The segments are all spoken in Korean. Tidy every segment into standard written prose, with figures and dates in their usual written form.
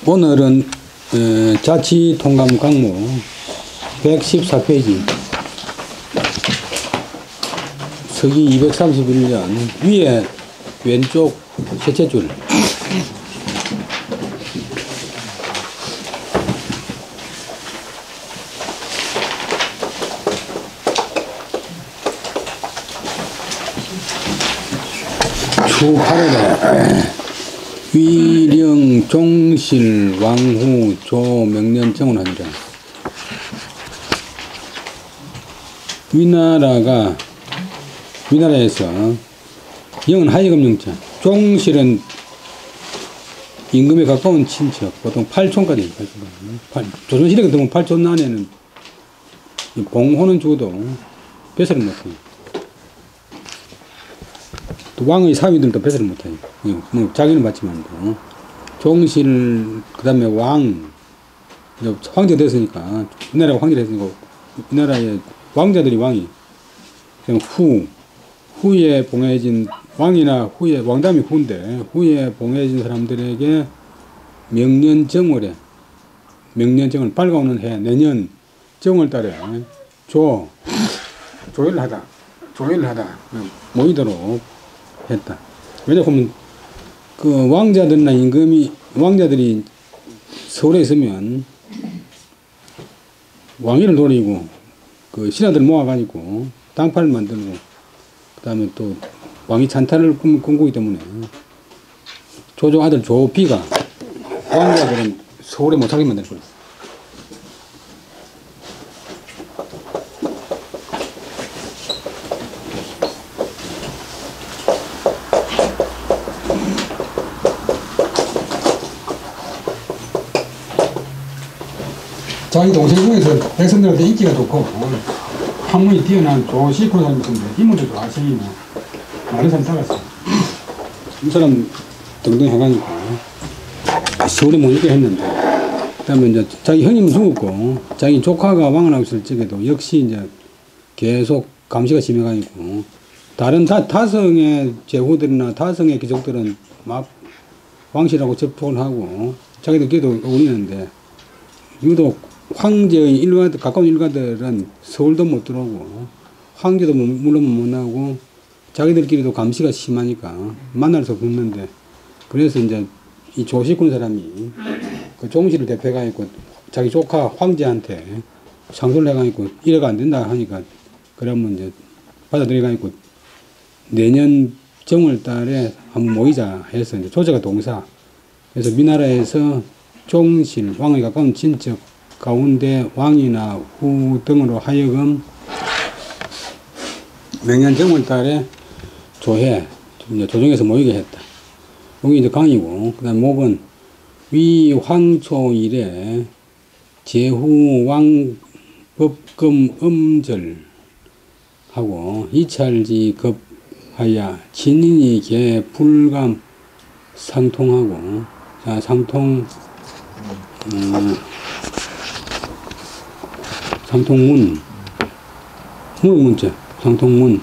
오늘은 자치통감 강무 114페이지 서기 231년 위에 왼쪽 셋째 줄 주 8월에 위령 종실 왕후 조 명년정을 하니라. 위나라에서 영은 하여금 영자, 종실은 임금에 가까운 친척, 보통 8촌까지. 조선시대 같은 경우 8촌 안에는 봉호는 죽어도 배설을 못해요. 또 왕의 사위들도 배설을 못해요. 뭐 자기는 맞지만 종실, 그 다음에 왕, 황제가 됐으니까, 우리나라가 황제가 됐으니까 우리나라의 왕자들이 왕이, 후에 봉해진 왕이나 후에 왕담이 후인데 후에 봉해진 사람들에게 명년정월에 명년정월 밝아오는 해 내년 정월달에 조회를 하다 모이도록 했다. 왜냐하면 그 왕자들이나 왕자들이 서울에 있으면 왕위를 노리고 그 신하들 모아가지고 당파를 만들고 그 다음에 또 왕위 찬탈을 꿈꾸기 때문에 조조 아들 조비가 왕자들은 서울에 못하게 만들어버렸어. 자기 동생 중에서 백성들한테 인기가 좋고 학문이 뛰어난 조시코로 살면서 힘을 좀 아시니 많은 사람 따랐어. 이 사람 등등 해가니까 서울에 못 있게 했는데, 그 다음에 이제 자기 형님은 죽었고 자기 조카가 왕을 하고 있을 적에도 역시 이제 계속 감시가 심해가지고 다른 타성의 제후들이나 타성의 귀족들은 막 왕실하고 접촉을 하고 자기들끼리도 어울리는데 유독 황제의 일가들, 가까운 일가들은 서울도 못 들어오고 황제도 물론 못 나오고 자기들끼리도 감시가 심하니까 만날 수 없는데, 그래서 이제 이 조시군 사람이 그 종실을 대표해가지고 자기 조카 황제한테 상소를 해가지고 이래가 안 된다 하니까 그러면 이제 받아들여가지고 내년 정월 달에 한번 모이자 해서 이제 조제가 동사. 그래서 위나라에서 종실, 왕에 가까운 친척 가운데 왕이나 후 등으로 하여금 명년 정월 달에 조정에서 모이게 했다. 여기 이제 강이고, 그 다음 목은 위 황초 이래 제후 왕 법금 음절하고 이찰지 급하야 진인이 개 불감 상통하고, 자, 상통문, 문자, 상통문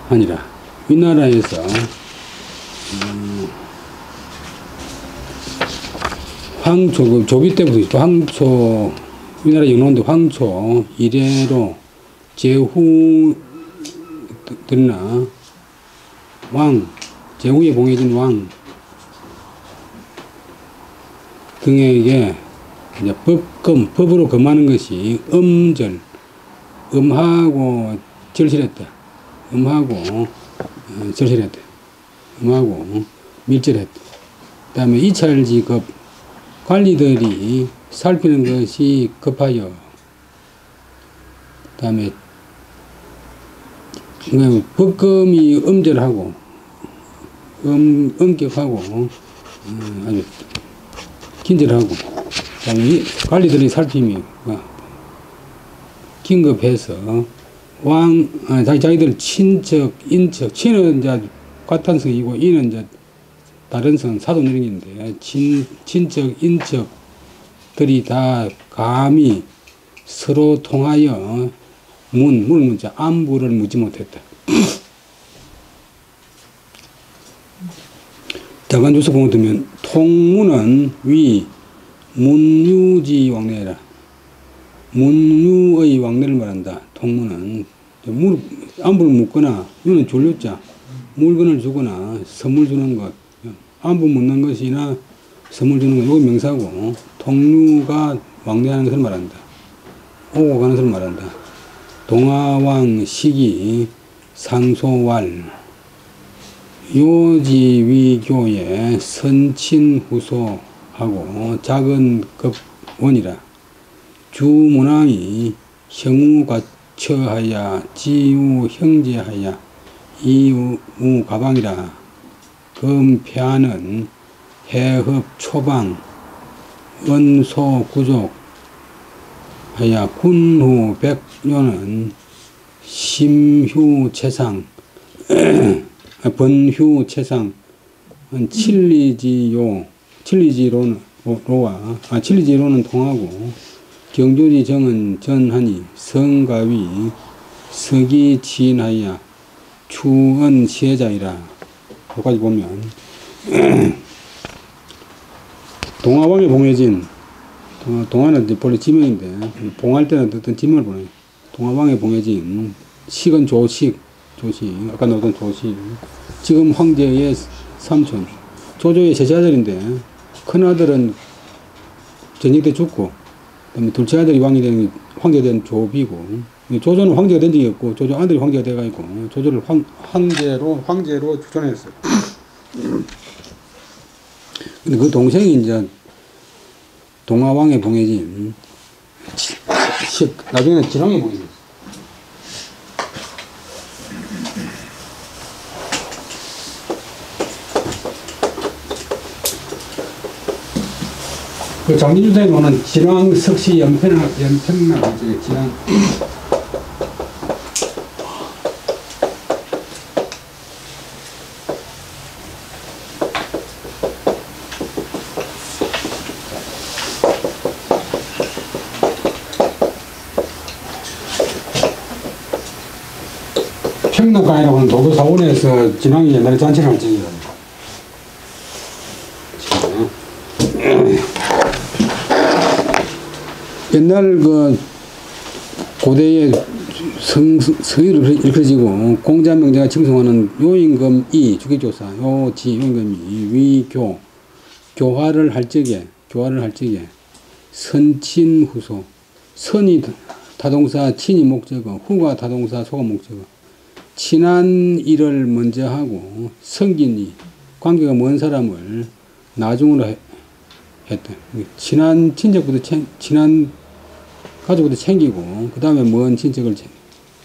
아니라 위나라에서 황초, 조비 때부터 있고 황초, 위나라 영론대 황초 이래로 제후들이나 왕, 제후에 봉해진 왕 등에게 이제 법으로 금하는 것이 음절, 음하고 절실했다. 음하고 절실했다. 음하고 밀절했다. 그 다음에 이찰지급, 관리들이 살피는 것이 급하여, 그 다음에 법금이 음절하고 엄격하고 아주 긴절하고, 그다음에 관리들이 살핌이 긴급해서 자기들 친척, 인척, 친은 이제 과탄성이고 인은 이제 다른 성 사돈 이름인데 친척, 인척들이 다 감히 서로 통하여 문자 안부를 묻지 못했다. 장관 주소 보면 통무는 위 문유지 왕래라. 문유의 왕래를 말한다. 통무는 안부를 묻거나 유는 졸렸자 물건을 주거나 선물 주는 것, 안부 묻는 것이나 선물 주는 것, 이거 명사고, 통유가 왕래하는 것을 말한다. 오고 가는 것을 말한다. 동화왕 시기 상소왈 요지위교의 선친후소하고 작은 급원이라. 주문왕이 형우가처하야 지우형제하야 이우가방이라. 금패하는 해흡초방 은소구족하야 군후백료는 심휴체상 번휴체상 칠리지로는 통하고 경조지 정은 전하니 성가위 서기치인하야 추언시해자이라. 여기까지 보면 동화왕에 봉해진, 동화는 본래 지명인데 봉할 때는 어떤 지명을 보내요. 동화왕에 봉해진 식은 조식, 아까 나오던 조식. 지금 황제의 삼촌, 조조의 셋째 아들인데 큰아들은 전쟁 때 죽고, 그다음에 둘째 아들이 왕이 된, 황제가 된 조비고, 조조는 황제가 된 적이 없고 조조 아들이 황제가 돼가지고 조조를 황제로 추천했어요. 근데 그 동생이 이제 동화왕에 봉해진 나중에는 진왕에 봉해졌어요. 그 장민주사에 보면 진왕 석시 연평나 진왕. 평락가이라고 하는 도도사원에서 진왕이 옛날에 잔치를 할 적이에요. 옛날 그 고대의 성의를 일컬어지고 공자명제가 칭송하는 요임금이 주객조사 요지 요임금이 위교 교화를 할 적에 선친후소. 선이 타동사 친이 목적어, 후가 타동사 소가 목적어. 친한 일을 먼저 하고 성긴이 관계가 먼 사람을 나중으로 했다. 친한 친척부터 친한 가족부터 챙기고 그 다음에 먼 친척을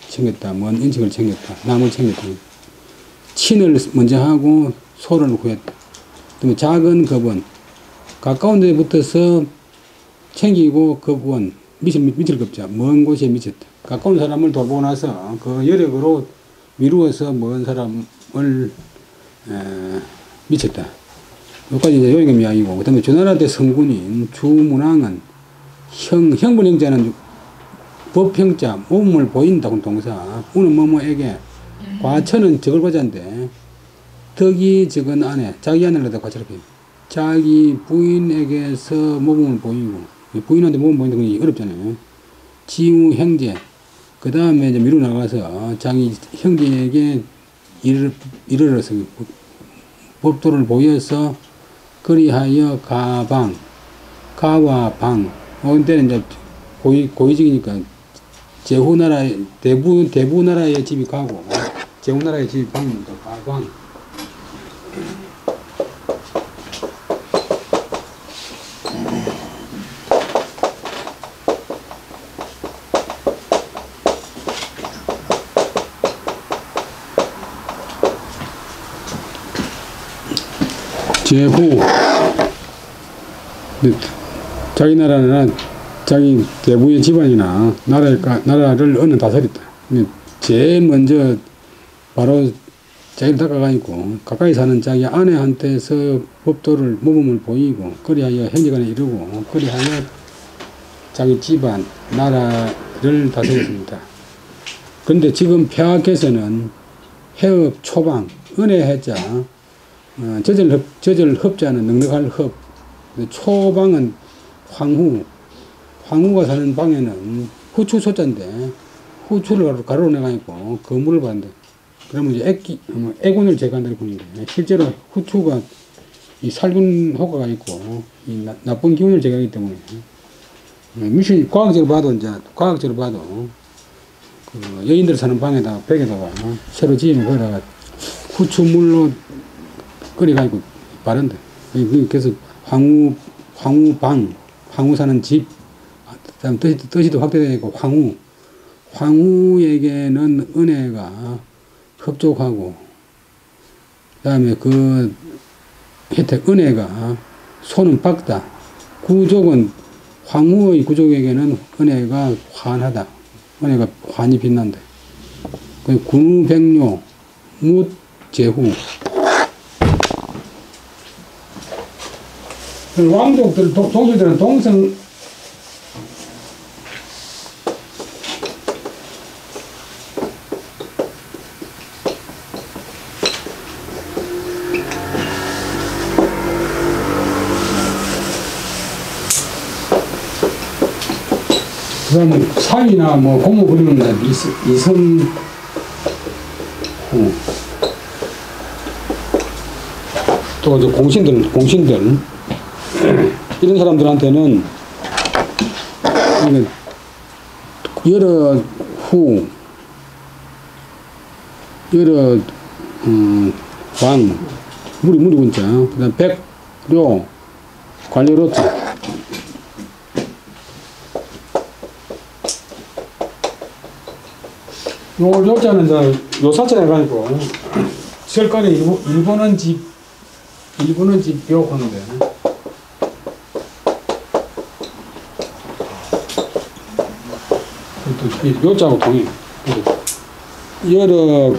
챙겼다. 먼 인척을 챙겼다. 남을 챙겼다. 친을 먼저 하고 소를 구했다. 그다음에 작은 급원, 가까운 데 붙어서 챙기고 급원, 밑을 급자, 먼 곳에 미쳤다. 가까운 사람을 돌보고 나서 그 여력으로 미루어서 먼 사람을 미쳤다. 여기까지 이제 요임금 이야기고, 그 다음에 주나라 때 성군인 주문왕은 형분 형자는 법형자, 몸을 보인다고 동사, 우는 뭐뭐에게, 과처는 적을 과자인데, 덕이 적은 아내, 자기 아내를 갖다 과처를 해요. 자기 부인에게서 모범을 보이고, 부인한테 모범 보이는 건 어렵잖아요. 지우 형제, 그 다음에 이제 미루 나가서 자기 형제에게 이르러서 법도를 보여서 그리하여 가방, 가와 방, 때는 이제 고위직이니까 제후나라의 대부나라의 집이 가고 제후나라의 집이 방입니다. 가방. 제후, 자기 나라나 자기 대부의 집안이나 나라를 어느 다스렸다. 제일 먼저 바로 자기를 다가가니까 가까이 사는 자기 아내한테서 법도를 모범을 보이고 그리하여 형제간에 이르고 그리하여 자기 집안 나라를 다스렸습니다. 그런데 지금 폐하께서는 해업 초방 은혜 해자 저절흡자는 넉넉할 흡, 초방은 황후가 사는 방에는 후추 소자인데 후추를 가루로 내가지고 거물을 받는다. 그러면 이제 애군을 제거한다는 분인데 실제로 후추가 이 살균 효과가 있고 이 나쁜 기운을 제거하기 때문에 미신 과학적으로 봐도 그 여인들 사는 방에다가 벽에다가 새로 지은 거에다가 후추물로 끓여가지고 바른다. 그래서 황후 사는 집, 그다음 뜻이도 확대되어 있고 황후에게는 은혜가 흡족하고, 그다음에 그 혜택 은혜가 손은 박다. 구족은 황후의 구족에게는 은혜가 환하다. 은혜가 환히 빛난다. 군우백료 묻제후. 왕족들, 동실들은 동성 그다음에 사위나 뭐 고모 부리는 이선후. 또 이제 공신들 이런 사람들한테는 여러 왕 무리 군자, 그다음 백료 관료로자. 요자는 이제 요사자 해가지고 설간에 일본은 집 묘하는데 요자하고 동의. 여러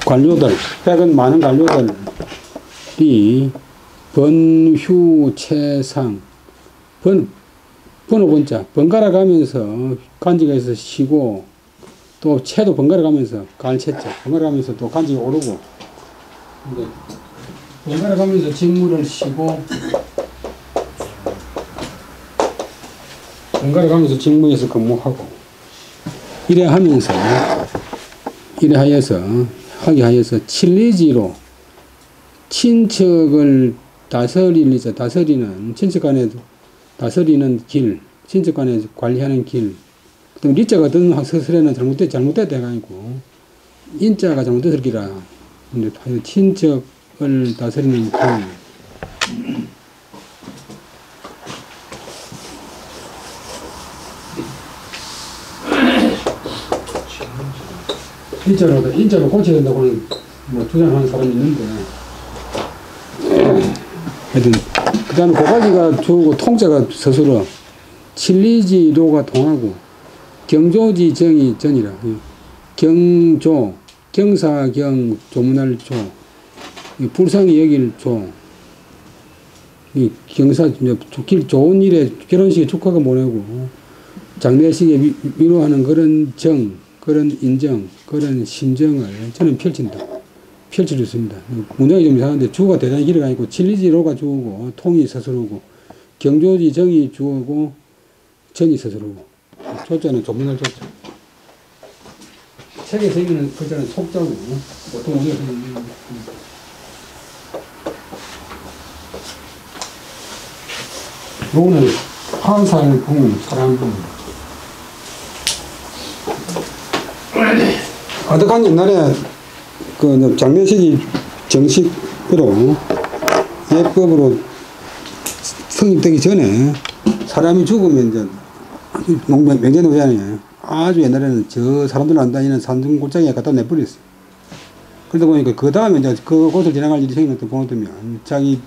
관료들, 백은 많은 관료들이 번휴채상, 번호번자, 번갈아 가면서 간지가 있어 쉬고, 또 채도 번갈아 가면서 갈채자, 번갈아 가면서 또 간지가 오르고, 번갈아 가면서 직무를 쉬고, 번갈아 가면서 직무에서 근무하고, 이래 하여서 칠리지로 친척을 다스리는 친척 간에 다스리는 길, 친척 간에 관리하는 길. 그다음 리자가 어떤 서술에는 잘못됐다 해가지고 인자가 잘못됐을 기라. 근데 친척을 다스리는 길. 인자로 고쳐야 된다고는 뭐 주장하는 사람이 있는데, 하여튼, 그 다음에 고가지가 주고 통자가 서술어, 칠리지로가 동하고, 경조지 정이 전이라, 경조, 경사경 조문할 조, 불상이 여길 조, 경사, 좋은 일에 결혼식에 축하가 보내고, 장례식에 위로하는 그런 그런 인정, 그런 심정을 저는 펼쳐줬습니다. 문장이 좀 이상한데 주가 대단히 길어가 있고 칠리지로가 주고 통이 서술하고 경조지 정이 주고 전이 서술하고 조자는 조문할 조자. 책에 쓰이는 글자는 속자고 보통 우리가 요거는 화살 부문 사랑 부문. 아득한 옛날에 그 장례식이 정식으로 예법으로 성립되기 전에 사람이 죽으면 이제 명제노잖아요. 아주 옛날에는 저 사람들 안 다니는 산중골짜기에 갖다 내버렸어요. 그러다 보니까 그 다음에 이제 그 곳을 지나갈 일이 생겼던 보면 자기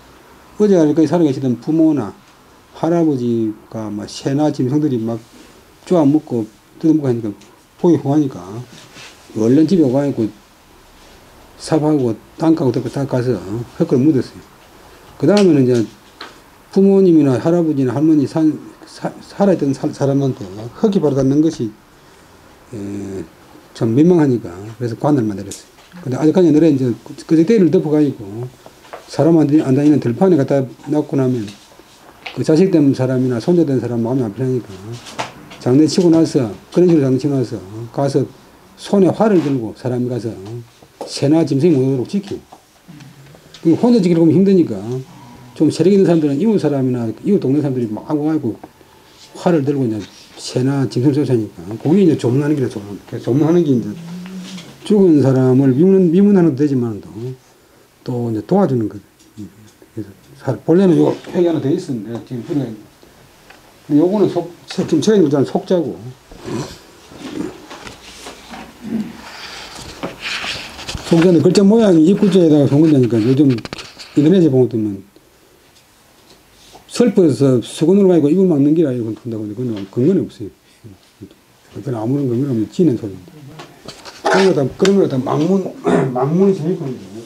어제까지 살아계시던 부모나 할아버지가 막 새나 짐승들이 막 쪼아먹고 뜯어먹고 하니까 보기 흉하니까 얼른 집에 와가지고 삽하고 땅하고 다 가서 흙을 묻었어요. 그 다음에는 이제 부모님이나 할아버지나 할머니 살아있던 사람한테 흙이 바로 닿는 것이 참 민망하니까 그래서 관을 만들었어요. 근데 아직까지 옛날에 이제 그 때를 덮어가지고 사람 안 다니는 들판에 갖다 놔고 나면 그 자식 된 사람이나 손자 된 사람 마음이 아프니까 장례 치고 나서 그런 식으로 장례 치고 나서 가서 손에 활을 들고 사람이 가서 새나 짐승이 못 오도록 지키고 혼자 지키려고 하면 힘드니까 좀 세력 있는 사람들은 이웃 사람이나 이웃 동네 사람들이 막 와가지고 활을 들고 이제 새나 짐승 쫓아니까 그게 이제 조문하는 게 조문하는 게 이제 죽은 사람을 미문하는 것도 되지만 또 이제 도와주는 거. 그래서 본래는 요 획이 하나 더 있었는데 지금 근데 요거는 지금 제가 있는 속자고. 속자는 글자 모양이 입구자에다가 본 건다니까 요즘 인터넷에 보면 슬퍼서 수건으로 가지고 입을 막는 기라 이거 푼다고 하는데 그건 근거는 없어요. 그건 아무런 근거는 없는 지는 소리입니다. 그런 거 다 막문이 제일 큰 거예요.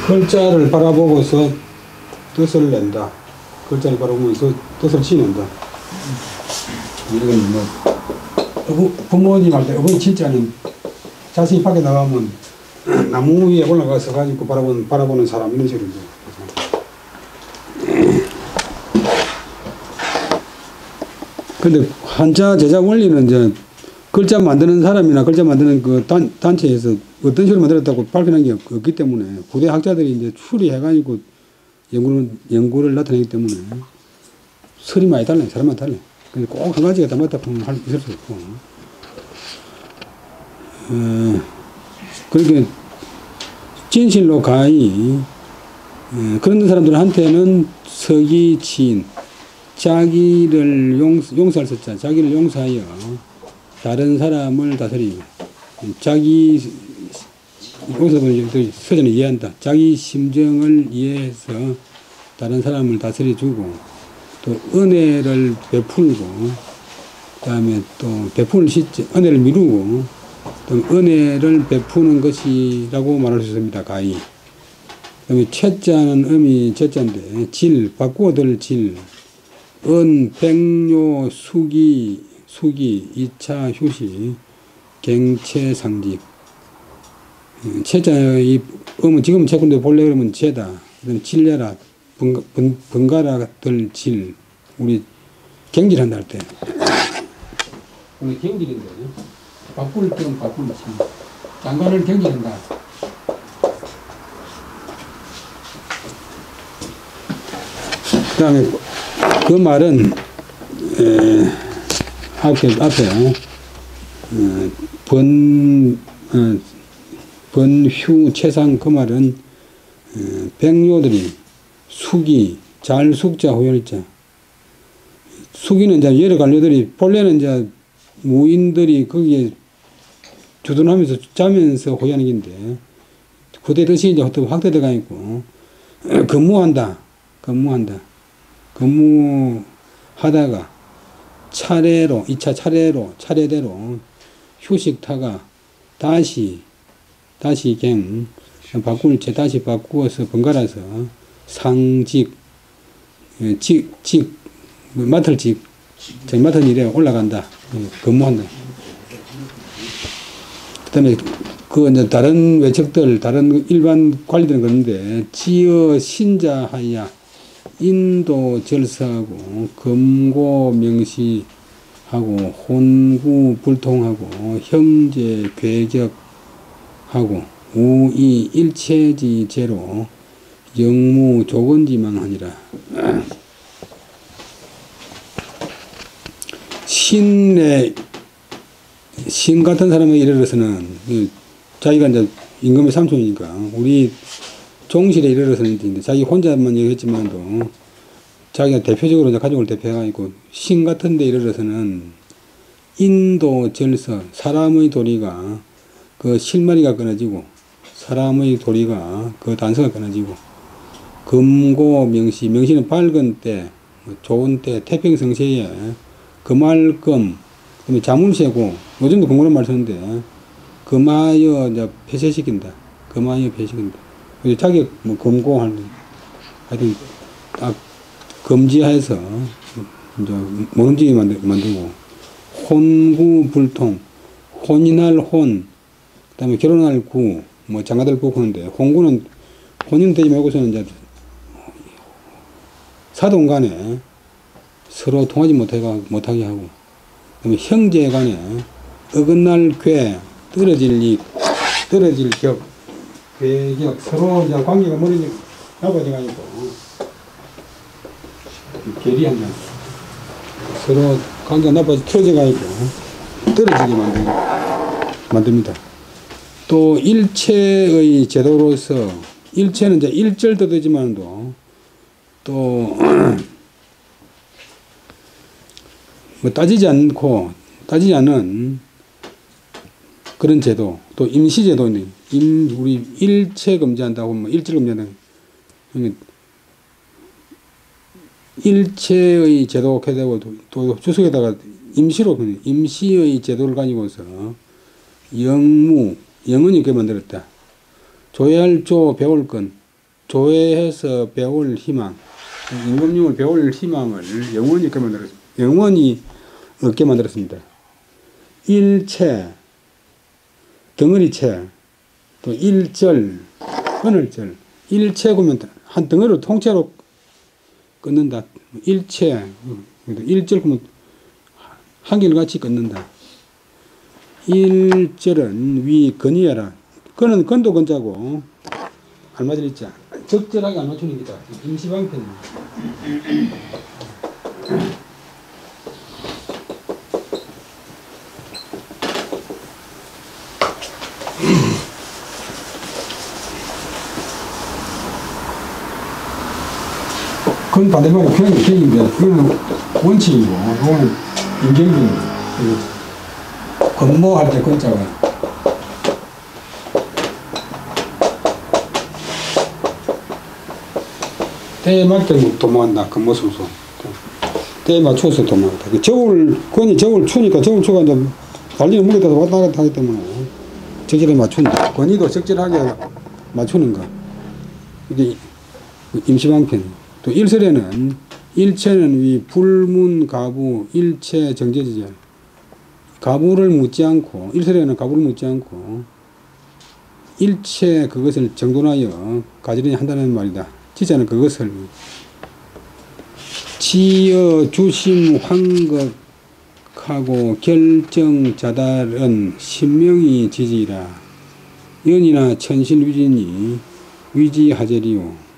글자를 바라보고서 뜻을 낸다. 글자를 바라보면서 뜻을 지낸다. 이건 뭐 부모님 할 때 어머니 진짜는 자식이 밖에 나가면 나무 위에 올라가서 가지고 바라보는 사람 이런 식으로. 근데 한자 제작 원리는 이제 글자 만드는 사람이나 글자 만드는 그 단체에서 어떤 식으로 만들었다고 발표한 게 없기 때문에 고대 학자들이 이제 추리해가지고 연구를 나타내기 때문에 설이 많이 달라요. 사람마다 달라요. 근데 꼭 한 가지가 다 맞다 보면 있을 수 없고. 그렇게 진실로 가히 그런 사람들한테는 서기 치인 자기를 용서할 수 있자 자기를 용서하여 다른 사람을 다스리고 자기 용서는 서전에 이해한다. 자기 심정을 이해해서 다른 사람을 다스려주고 또 은혜를 베풀고 그다음에 또 베푸는 시점 은혜를 미루고 또 은혜를 베푸는 것이라고 말할 수 있습니다. 가히. 그다음에 채자는 음이 채자인데 질 바꾸어 들 질 백료 수기 2차 휴식 갱채 상직 채자의 음은 지금 채군데 본래 그러면 채다. 질려라 번갈아 들 질 우리 경질한다 할 때 우리 경질인데 바꿀 때는 바꿀 질 장관을 경질한다. 그 다음에 그 말은 앞에 번휴 채상 그 말은 백료들이 숙이 잘 숙자 호열자 숙이는 이제 여러 관료들이 본래는 이제 무인들이 거기에 주둔하면서 자면서 호연하는 건데 그때 뜻이 이제 확대되가 있고 근무하다가 차례로 2차 차례대로 휴식타가 다시 갱 바꿀 채 다시 바꾸어서 번갈아서 상직 맡을 맡은 일에 올라간다. 근무한다. 그다음에 그 이제 다른 외척들 다른 일반 관리들은 그런데 지어 신자하야 인도 절사하고 금고 명시하고 혼구 불통하고 형제 괴격하고 우이 일체지 제로 영무 조건지망하니라. 신 같은 사람에 이르러서는 자기가 이제 임금의 삼촌이니까 우리 종실에 이르러서는 자기 혼자만 얘기했지만도 자기가 대표적으로 이제 가족을 대표해가지고 신 같은 데 이르러서는 인도 절서 사람의 도리가 그 실마리가 끊어지고 사람의 도리가 그 단서가 끊어지고 금고 명시는 밝은 때 좋은 때 태평성세에 금알금 그다음에 자문세고 요즘도 금고란 말 쓰는데 금하여 이제 폐쇄시킨다. 금하여 폐쇄시킨다. 자기 금고하는 하여튼 딱 금지해서 이제 못 움직이게 만들고, 혼구불통, 혼인할 혼, 그 다음에 결혼할 구, 뭐 장가들 구 하는데, 혼구는 혼인 되지 말고서는 이제 사돈 간에 서로 통하지 못하게 하고, 그 다음에 형제 간에 어긋날 궤, 떨어질 격, 궤격, 서로 이제 관계가 나빠져가지고, 괴리한다. 서로 관계가 틀어져가지고, 떨어지게 만듭니다. 또, 일체의 제도로서, 일체는 이제 일절도 되지만도, 또, 뭐 따지지 않은 그런 제도, 또 임시제도인데, 우리 일체 금지한다고, 뭐 일절 금지한다고, 일체의 제도가 되고, 또 주석에다가 임시의 제도를 가지고서 영무, 영원히 이렇게 만들었다. 조회할 조, 배울 건, 조회해서 배울 희망, 임금님을 배울 희망을 영원히 이렇게 만들었습니다. 영원히 얻게 만들었습니다. 일체, 덩어리체, 또 일절, 하늘절, 일체 그러면 한 덩어리로 통째로 끊는다. 일체, 일절 그러면 한결같이 끊는다. 일절은 위 건이여라. 건은 건도 건자고 알맞을 있자. 적절하게 안 맞추는 게다. 임시방편입니다. 그건 반대말로 편입니다. 그거는 원칙이고, 그거는 인경입니다. 건모할 때 건자가. 때에 맞게 도망간다. 건모수소. 때에 맞춰서 도망간다. 건이 저울 추니까 저울 추가 이제 달리는 무게에다 왔다 갔다 하기 때문에 적절하게 맞춘다. 건이도 적절하게 맞추는 거. 이게 임시방편. 또 일설에는 일체는 위 불문 가부 일체 정제지죠. 가부를 묻지 않고 일설에는 가부를 묻지 않고 일체 그것을 정돈하여 가지런히 한다는 말이다. 지자는 그것을 지어 주심 환극하고 결정 자달은 신명이 지지라. 연이나 천실 위진이 위지하제리요.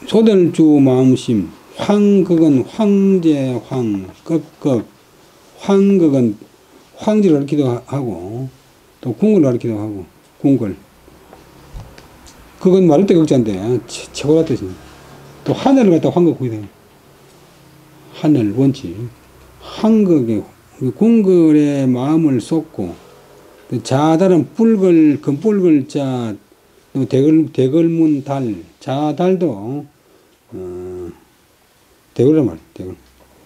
소들주 마음심, 황극은 황제 황, 극극, 황극은 황제를 가리키기도 하고, 또 궁을 가리키기도 하고, 궁글. 그건 말할 때 극자인데, 최고라 뜻입니다. 또 하늘을 갖다 황극 구기도 해요. 하늘, 원칙. 황극에, 궁글의 마음을 쏟고, 자달은 뿔글, 금뿔글 자, 대걸문 달, 자달도, 대걸이란 말이에요, 대걸.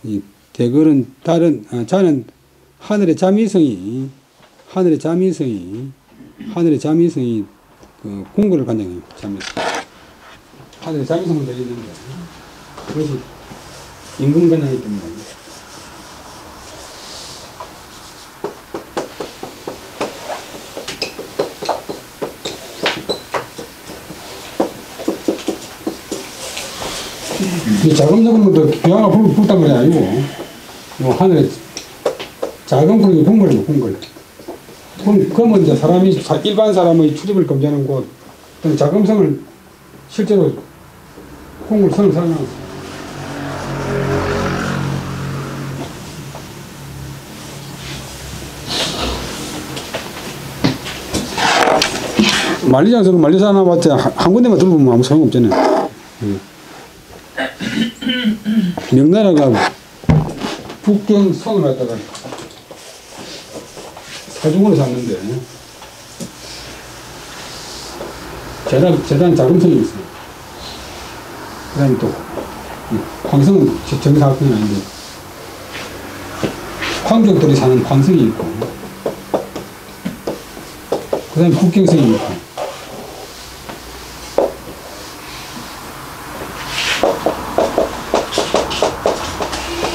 이 대걸은, 자는 하늘의 자미성이, 그, 궁궐을 간장해요, 자미성. 하늘의 자미성을 내리는데, 그것이 임금 간장이기 때문에. 이 작은 작은 비화가 불단 게 아니고, 요 하늘에 작은 불이 궁궐이고, 궁궐. 그러면 이제 일반 사람의 출입을 금지하는 곳, 자금성을 실제로 궁궐성을 사용하는 것. 만리장성은 만리사 하나 봤자 한 군데만 들어보면 아무 소용없잖아요. 명나라가 북경 성을 갖다가 사중으로 샀는데 재단 자금성이 있어요. 그 다음에 또 황성은 정사학성이 아닌데 황족들이 사는 황성이 있고 그 다음에 북경성이 있고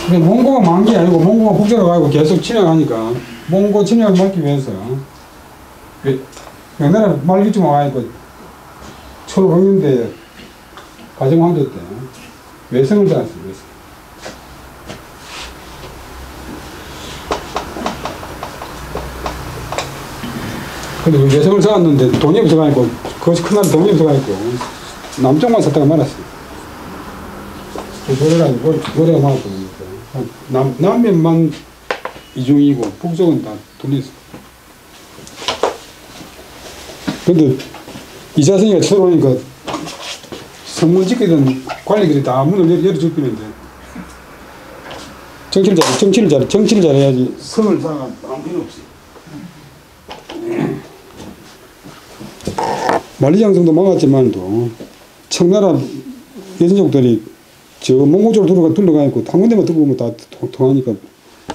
근데 몽고가 망한 게 아니고 몽고가 북쪽으로 가고 계속 침략하니까 몽고 침략을 막기 위해서 명나라 말기쯤 와가지고 초록경년대 가정왕조 때 외성을 쌓았어요. 외성. 근데 외성을 쌓았는데 돈이 없어가지고 그것이 큰 나라 돈이 없어가지고 남쪽만 쌓다가 말았어요. 노래가 많았거든요. 남면만 이중이고 북쪽은 다 돈이 있어요. 근데 이자승이가 쳐들어오니까 성문 지키던 관리들이 다 문을 열어주기는데 정치를 잘해야지 성을 쌓아 아무 필요 없어요. 만리장성도 막았지만도 청나라 예선족들이 저 몽고적으로 둘러가니까 한 군데만 들고 오면 다 통하니까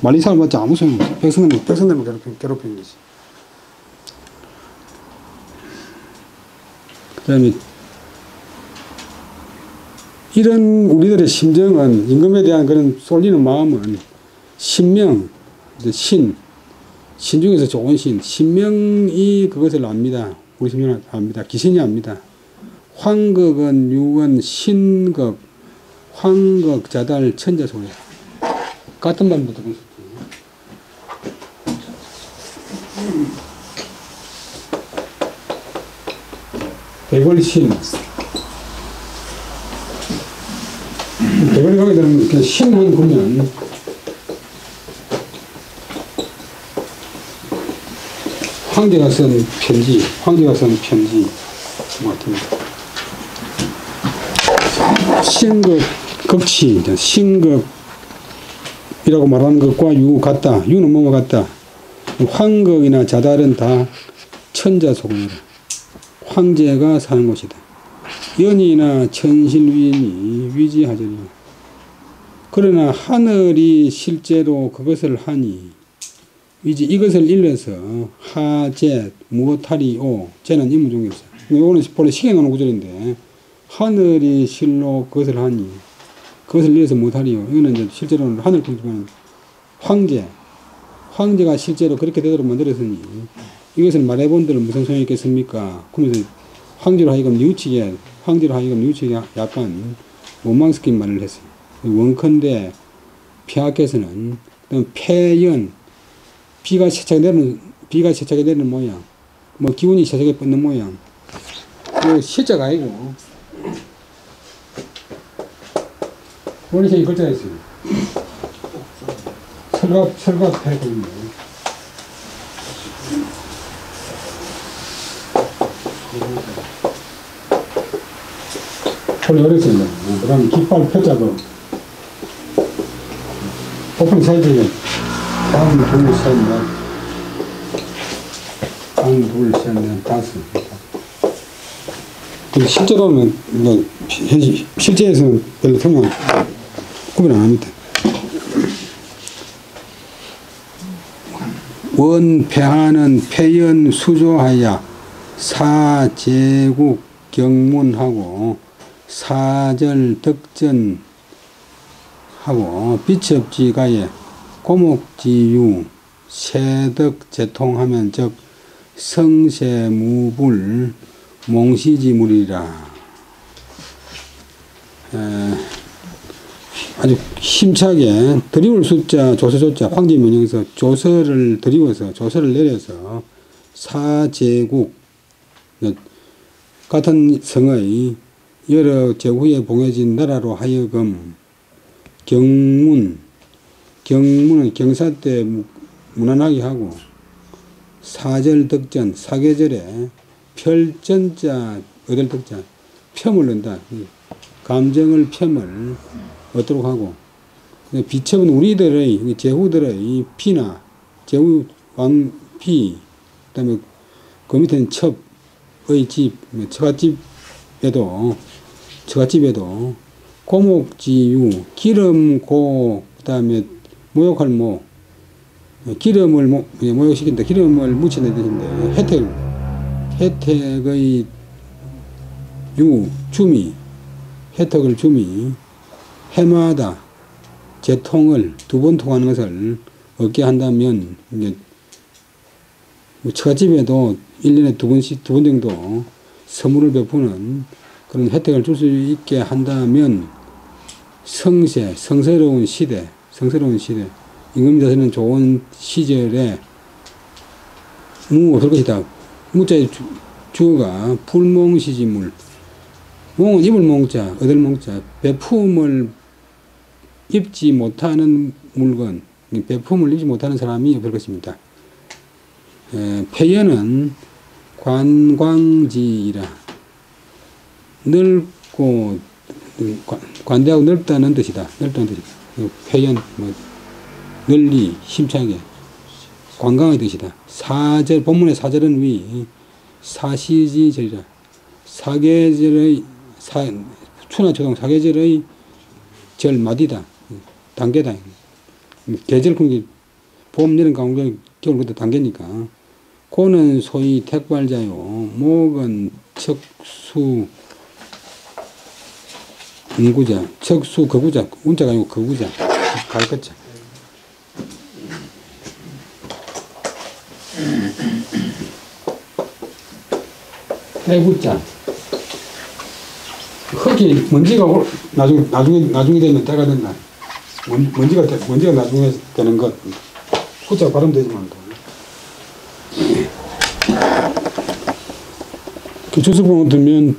만리산을 맞지 아무 소용없어. 백성들만 괴롭히는 거지. 그 다음에 이런 우리들의 심정은 임금에 대한 그런 쏠리는 마음은 신명, 신 중에서 좋은 신명이 그것을 압니다. 우리 신명을 압니다. 기신이 압니다. 황극은 유언 신극 황극 자달 천자소리 같은 말도 들을 수 있어요. 대궐신 대궐에 가게 되면 그냥 신한 보면 황제가 쓴 편지 같은 신극 극치 신극이라고 말하는 것과 유 같다. 유는 뭐뭐 같다. 황극이나 자달은 다 천자소금이라 황제가 사는 곳이다. 연이나 천실위인이 위지하자니 그러나 하늘이 실제로 그것을 하니 위지 이것을 일러서 하제 무엇하리오 쟤는 인문종교사. 이거는 본래 시계 나오는 구절인데 하늘이 실로 그것을 하니 그것을 위해서 못하리요. 이거는 이제 실제로는 하늘 풍기만 황제가 실제로 그렇게 되도록 만들었으니 이것을 말해본들 무슨 소용이 있겠습니까? 그러면서 황제로 하여금 뉘우치게 약간 원망스럽게 말을 했어요. 원컨대 폐하께서는 폐연 비가 세차게 내리는 모양 뭐 기운이 세차게 뻗는 모양 그 시자가 아니고 원리생이 글자가 있어요. 철갑 해거든요. 원래 어렸어요. 그 다음에 깃발 펴자고 오픈 사이즈에 단, 둘, 셋, 넷, 다섯. 근데 실제로는, 실제에서는 별로 성향 구분 안 합니다. 원패하는 패연 수조하야 사제국 경문하고 사절 덕전하고 비첩지가에 고목지유 세덕제통하면 즉 성세무불 몽시지물이라. 아주 힘차게 드리울 숫자 조서조자 황제명령에서 조서를 드리워서 조서를 내려서 사제국 같은 성의 여러 제후에 봉해진 나라로 하여금 경문은 경사 때 무난하게 하고 사절덕전 사계절에 별전자 어딜 덕자 폄을 넣는다. 감정을 폄을 얻도록 하고 비첩은 우리들의 제후들의 피나 제후 왕피 그다음에 그 밑에는 첩의 집 처갓집에도 고목지유 기름고 그다음에 모욕할 모 기름을 모욕시킨다. 기름을 묻히는 뜻인데 혜택의 주미 혜택을 주미 해마다 재통을 두 번 통하는 것을 얻게 한다면 이제 뭐 처갓집에도 1년에 두 번 정도 선물을 베푸는 그런 혜택을 줄 수 있게 한다면 성스러운 시대, 임금님께서는 좋은 시절에 무 없을 것이다. 무자의 주어가 풀몽시지물. 몽은 입을 몽자, 얻을 몽자, 베품을 입지 못하는 물건, 베품을 입지 못하는 사람이 없을 것입니다. 폐연은 관광지이라 넓고 관대하고 넓다는 뜻이다. 폐연 널리 힘차게 관광의 뜻이다. 사절 본문의 사절은 위 사시지절이라 사계절의 추나 초동 사계절의 절 마디다. 단계다. 계절 그게 봄, 여름, 가을, 겨울 그때 단계니까. 고는 소위 택발자요. 목은 척수 운구자. 척수 거구자. 운자가 아니고 거구자. 갈것자. 때구자. 흙이 먼지가 나중에 되면 때가 된다. 먼지가 나중에 되는 것. 후자 발음되지만 주석봉을 들면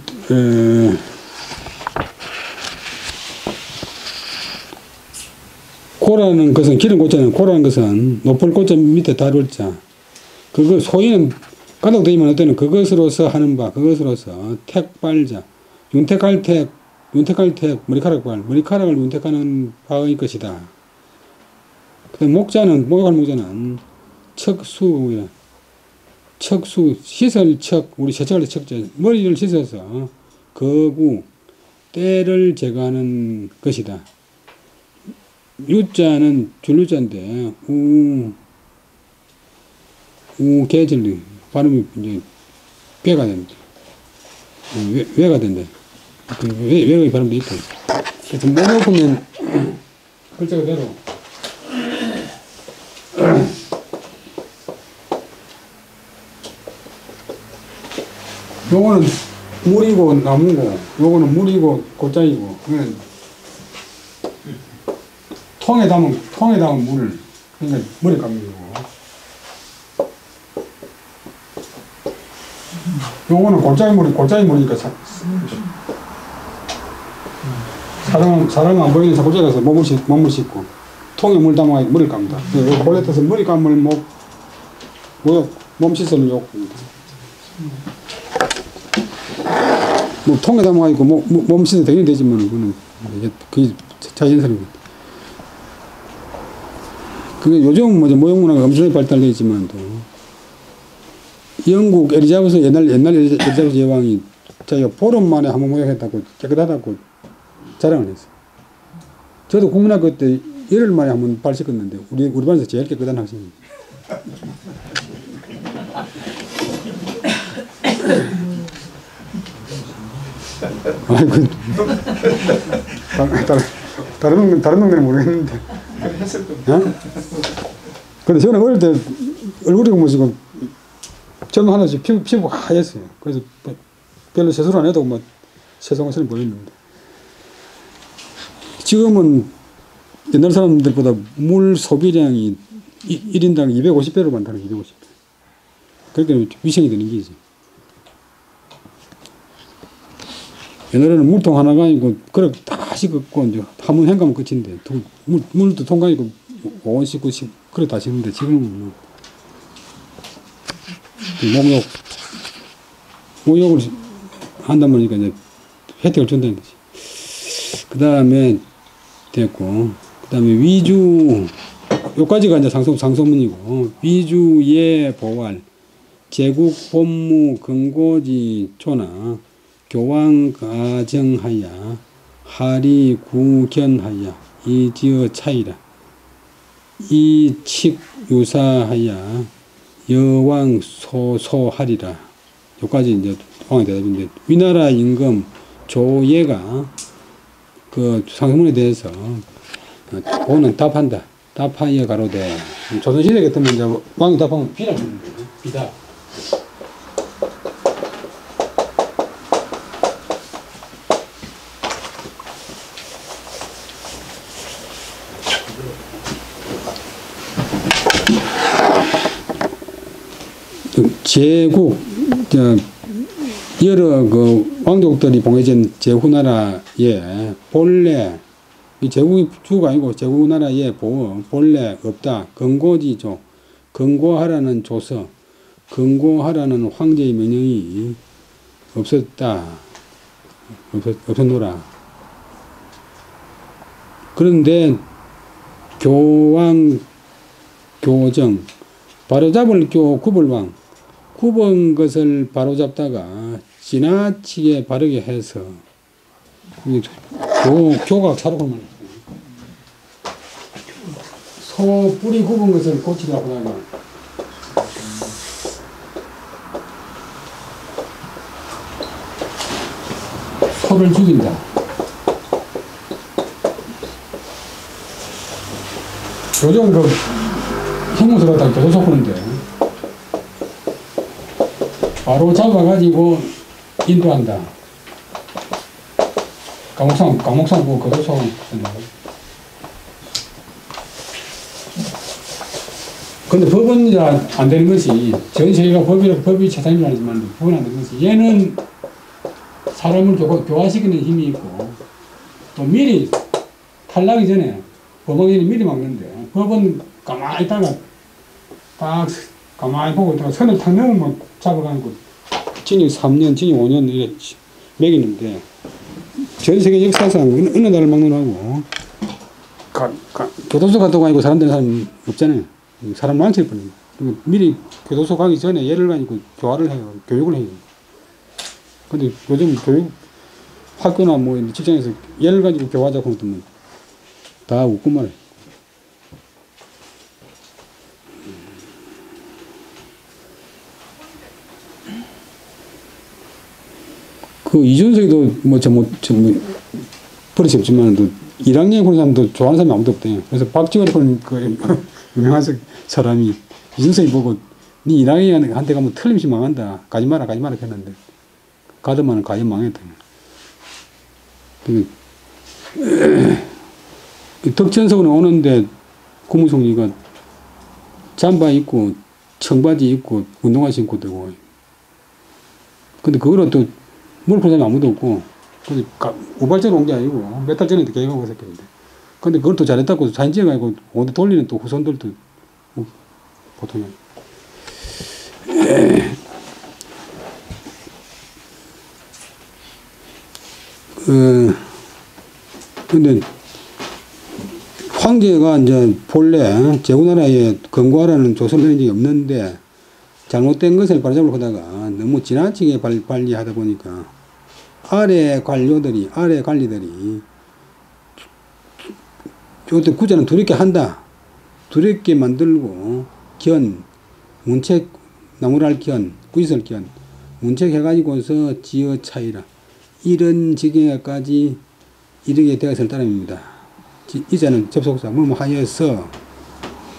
고라는 것은 기름 고자는 고라는 것은 높을 고자 밑에 달을 자. 그거 소위는 가독되지만 어때는 그것으로서 하는 바 그것으로서 택발자 윤택할 택 머리카락을 윤택하는 바의 것이다. 그다음 목자는 척수 씻을 척 우리 세척할 때 척자 머리를 씻어서 거구 때를 제거하는 것이다. 유자는 줄유자인데 우개절 발음이 이제 괴가 된다. 외가 된다. 외의 발음도 있고. 그래서 뭐 보면 글자 그대로 요거는 물이고 나무고 요거는 물이고 고자이고 통에 담은 물을 그러니까 머리 감는 거고 요거는 골짜기 물이니까 사람은 안 보이는 골짜기 가서 몸을 씻고 통에 물 담아서 머리를 감다. 본래 뜻은 머리 감을 몸 씻을 욕입니다. 뭐 통에 담아가지고 몸 씻으면 당연히 되지만 그거는 그게 자연스럽습니다. 그게 요즘 모형문화가 엄청나게 발달되어 있지만도 영국 엘리자베스 옛날 엘리자베스 여왕이 자기가 보름 만에 한번 모욕했다고 깨끗하다고 자랑을 했어요. 저도 국민학교 때 열흘 만에 한번 발 씻었는데 우리 반에서 제일 깨끗한 학생입니다. 아이고 다른 동네는 모르겠는데. 근데 저는 어릴 때 얼굴이 보시고 점 하나씩 피부 하였어요. 그래서 별로 세수를 안 해도 세수가 보였는데 지금은 옛날 사람들보다 물 소비량이 1인당 250배로 많다는 250배. 그러니까 위생이 되는 게지. 옛날에는 물통 하나가 아니고 그렇게 다 씻고 이제 한 번 헹가면 끝인데 물도 통과이고 5원 씻고 그래 다 씻는데 지금은 목욕을 한단 말이니까 이제 혜택을 준다는 거지. 그 다음에 됐고, 그 다음에 위주, 요까지가 이제 상소문이고, 위주예 보활, 제국 본무 근고지 초나, 교황 가정하야, 하리 구견하야, 이지어 차이라, 이칙 유사하야, 여왕 소소하리라. 요까지 이제 황의 대답인데, 위나라 임금 조예가 그 상소문에 대해서 보는 답한다. 답하여 가로되. 조선시대 같으면 이제 왕이 답하면 비라 부르는 거예요. 비답. 제국, 여러 그 왕족들이 봉해진 제후나라에 본래, 이 제국이 주가 아니고 제후나라에 본래 없다. 건고지죠. 건고하라는 조서, 건고하라는 황제의 명령이 없었다. 없었노라. 그런데 교왕, 교정, 바로잡을 굽을왕, 굽은 것을 바로잡다가 지나치게 바르게 해서 교각 사록을 소 뿌리 굽은 것을 고치려고 하다가 소를 죽인다. 요즘 그 형무소 갖다 교도소 푸는데 바로 잡아가지고 인도한다. 감옥상 그 교도소 근데 법은 이제 안 되는 것이, 전 세계가 법이 최상이라 하지만 법은 안 되는 것이, 얘는 사람을 교화시키는 힘이 있고, 또 미리 탈락이 전에 법원이 미리 막는데, 법은 가만히 있다가 딱 가만히 보고 있다가 선을 탁 넘으면 잡아가지고 징역 3년, 징역 5년 이렇게 매기는데, 전 세계 역사상 어느 나라를 막론하고 교도소 갔다 가고 사람 되는 사람 없잖아요. 사람 망칠 뿐이에요. 미리 교도소 가기 전에 얘를 가지고 교화를 해요. 교육을 해요. 근데 요즘 교육 학교나 뭐 직장에서 얘를 가지고 교화하자고 하면 다 웃고 말해. 그 이준석이도 버릇이 없지만 1학년 그런 사람도 좋아하는 사람이 아무도 없대요. 그래서 박지원 그 유명한 사람이 이준석이 보고 니 1학년한테 가면 틀림없이 망한다. 가지 마라 했는데 가더만은 가연 망했다. 덕천석은 오는데 국무총리가 잠바 입고 청바지 입고 운동화 신고 되고, 근데 그거는 또 물고 사람이 아무도 없고, 근데 우발적으로 온 게 아니고 몇 달 전에 계획하고 있었겠는데, 근데 그걸 또 잘했다고 사진 찍어가지고 온데 돌리는 또 후손들도 보통이. 근데 황제가 이제 본래 제후나라에 건고하라는 조서를 내린 적이 없는데, 잘못된 것을 바로잡으려고 하다가 너무 지나치게 관리하다 보니까 아래 관리들이 저때 구자는 두렵게 한다. 두렵게 만들고 문책, 나무랄 구시설 문책 해가지고서 지어 차이라. 이런 지경에까지 이르게 되었을 따름입니다. 이자는 접속사, 하여서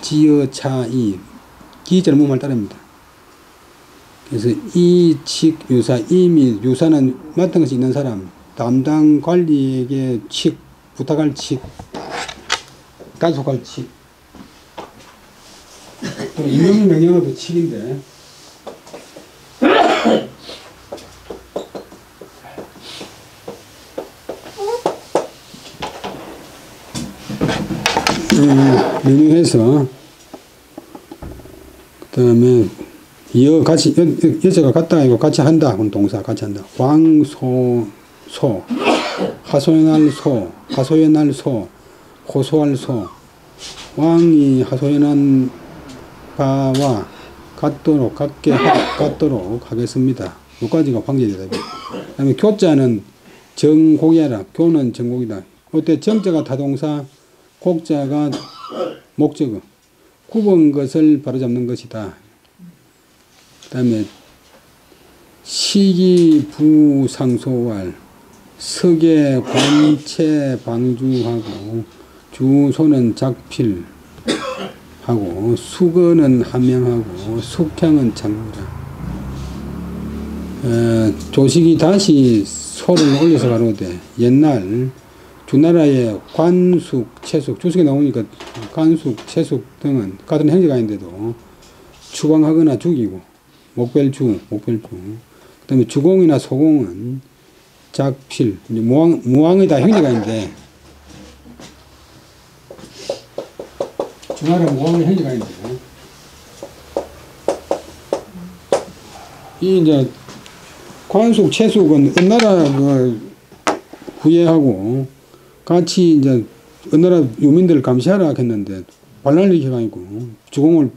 지어 차이, 기자는 뭐말 따릅니다. 그래서 이칙 유사, 이미 유사는 맡은 것이 있는 사람, 담당 관리에게 부탁할 단속할 또 임명의 명령어도 칙인데, 명령해서 그 다음에 여자가 갔다 아니고 같이 한다. 그건 동사 같이 한다. 황소 하소연할 소 호소할 소, 왕이 하소연한 바와 같도록 하겠습니다. 여기까지가 황제의 대답이에요. 그 다음에 교자는 정곡이하라. 교는 정곡이다. 이때 정자가 타동사, 곡자가 목적어. 굽은 것을 바로잡는 것이다. 그 다음에 시기부상소할, 석에 관체 방주하고 주소는 작필하고 수거는 함명하고 숙향은 창무라. 조식이 다시 소를 올려서 가로되 옛날 주나라의 관숙, 채숙, 주식에 나오니까 관숙, 채숙 등은 같은 행제가 있는데도 추방하거나 죽이고 목별주, 그 다음에 주공이나 소공은 작필, 무왕의 다 행제가 있는데 주나라 무왕의 행제가 있는데 이 이제 관숙, 채숙은 은나라 후예하고 같이 이제 은나라 유민들을 감시하라 했는데 반란을 일으키고 주공을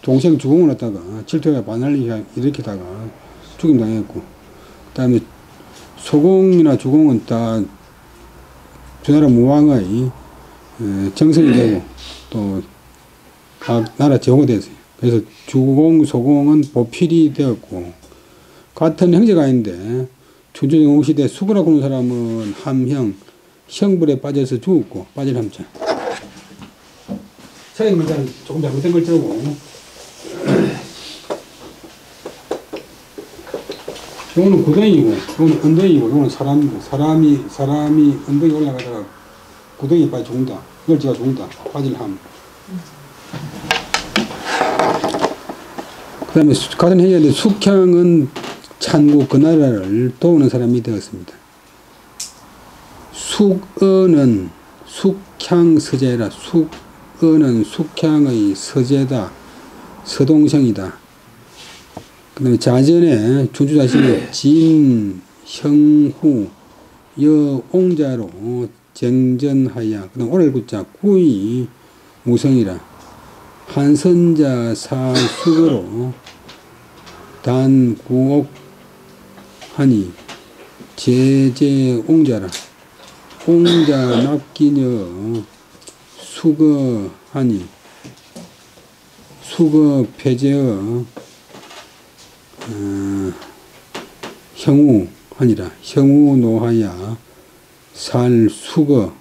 동생 주공을 갖다가 질투해가 반란을 일으키다가 죽임 당했고, 그다음에 소공이나 주공은 다 주나라 무왕의 정성이 되고 또 각 나라 제후가 됐어요. 그래서 주공, 소공은 보필이 되었고 같은 형제가 있는데 춘추전국 시대 수거라고 하는 사람은 함형, 형벌에 빠져서 죽었고 빠질 함자. 서양 글자는 조금 잘못된 글자고 요거는 구덩이고 요거는 언덕이고 요거는 사람이 언덕에 올라가다가 구덩이에 빠져 죽는다. 이걸 제가 죽는다. 빠질 함. 그 다음에 같은 해야인데 숙향은 찬국 그 나라를 도우는 사람이 되었습니다. 숙어는 숙향 서제라. 숙어는 숙향의 서제다. 서동생이다. 그 다음에 자전에 춘추자신에 진, 형후, 여옹자로 쟁전하야. 그 다음 오렐구자 구이 무성이라. 한선자 사숙으로 단구옥하니 제제옹자라. 옹자 납기녀 수거하니 수거 폐제어 형우하니라. 형우 노하야 살 수거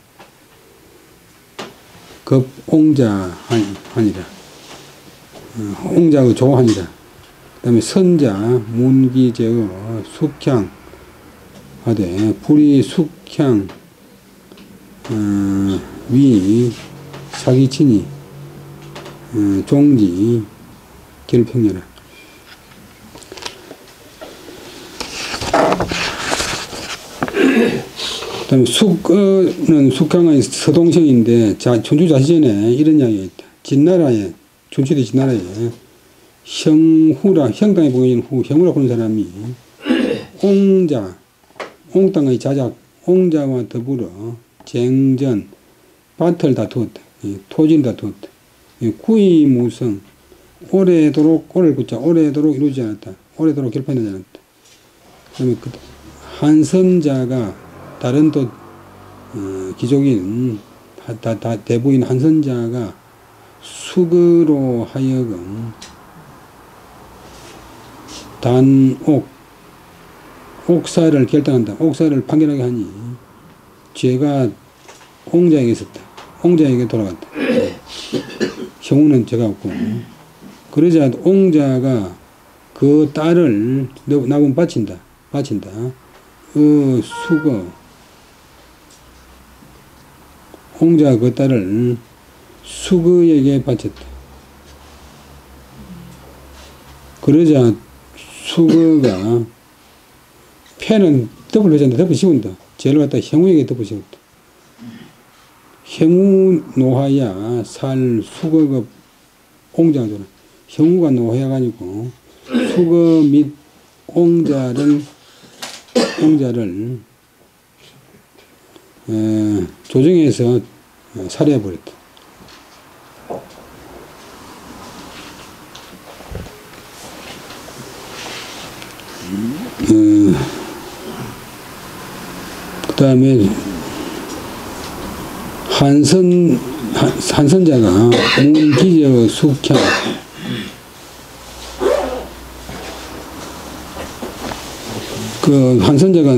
급옹자 하니라. 옹자의 조하니라. 그 다음에 선자 문기제어 숙향 하되 불이 숙향 위 사기치니 종지 결평녀라. 그 다음에 숙은 숙향의 서동생인데 춘추자시전에 이런 이야기가 있다. 진나라에 춘추대 진나라에 형후라, 형땅에 보이는 후, 형후라 보는 사람이 옹자, 옹땅의 자작, 옹자와 더불어 쟁전, 밭을 다투었다. 토지를 다투었다. 구이무성, 오래도록, 오래구자, 오래도록 이루지 않았다. 오래도록 결판되지 않았다. 그 다음에 한선자가 다른 또 기족인 대부인 한선자가 수거로 하여금 단옥 옥사를 결단한다. 옥사를 판결하게 하니 죄가 옹자에게 있었다. 옹자에게 돌아갔다. 형우는 죄가 없고 그러자 옹자가 그 딸을 나군 바친다. 수거 옹자가 그 딸을 수거에게 바쳤다. 그러자 수거가 패는 덮을 회자인데 덮어 씌운다. 죄를 갖다 형우에게 덮어 씌웠다. 형우 노하야 살 수거가 옹자가 형우가 노하여가지고 수거 및 옹자를 조정해서 살해해버렸다. 그 다음에 한선자가 문기저 숙향 그 한선자가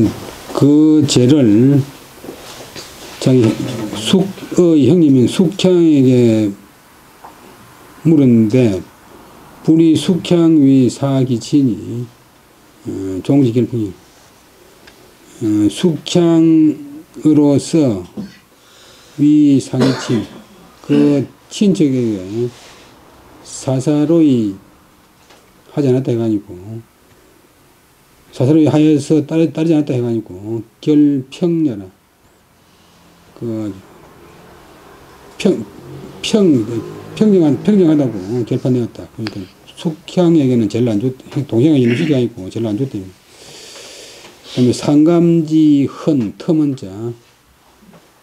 그 죄를 자기 숙의 형님인 숙향에게 물었는데 불이 숙향위 사기친이 종지결핍이 숙향으로서 위 상기친 그 친척에게 사사로이 하지 않았다 해가지고 사사로이 하여서 따르지 않았다 해가지고 결평녀라 그 평정하다고 결판되었다. 그러니까 숙향에게는 제일 안 좋, 동생에게는 숙이 아니고 제일 안 좋대. 그 다음에 상감지헌 텀은자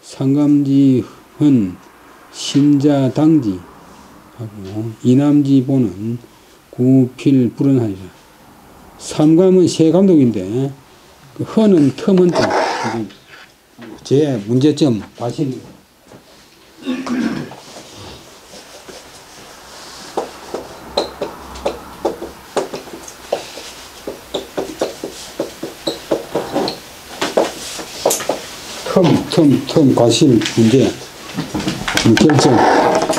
상감지헌 신자당지 하고 이남지보는 구필불언하리라. 삼감은 세감독인데 그 헌은 텀은자 제 문제점 과실 텀 과실 문제 결점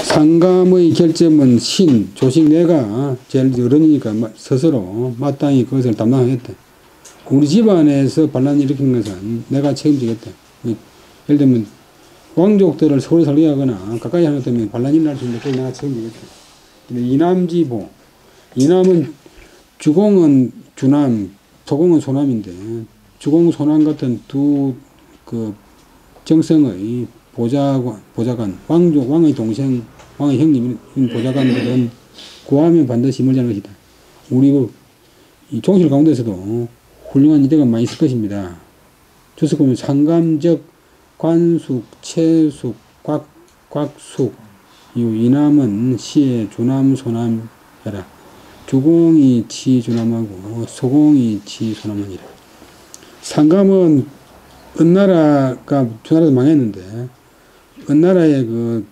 상감의 결점은 신 조식 내가 제일 어른이니까 스스로 마땅히 그것을 담당하겠다. 우리 집안에서 반란을 일으킨 것은 내가 책임지겠다. 예를 들면 왕족들을 서울에 살게 하거나 가까이 하나 때문에 반란이 날 수 있는데 그걸 내가 책임지겠다. 이남지보 이남은 주공은 주남 소공은 소남인데 주공 소남 같은 두 그 정성의 보좌관 왕의 동생 왕의 형님인 보좌관들은 구하면 반드시 멀지않을 것이다. 우리 이 종실 가운데서도 훌륭한 이대가 많이 있을 것입니다. 주석 보면 상감적 관숙 채숙 곽숙 이남은 시에 주남 소남해라. 주공이 치 주남하고 소공이 치 소남하니라. 상감은 은나라가 주나라도 망했는데 은나라의 그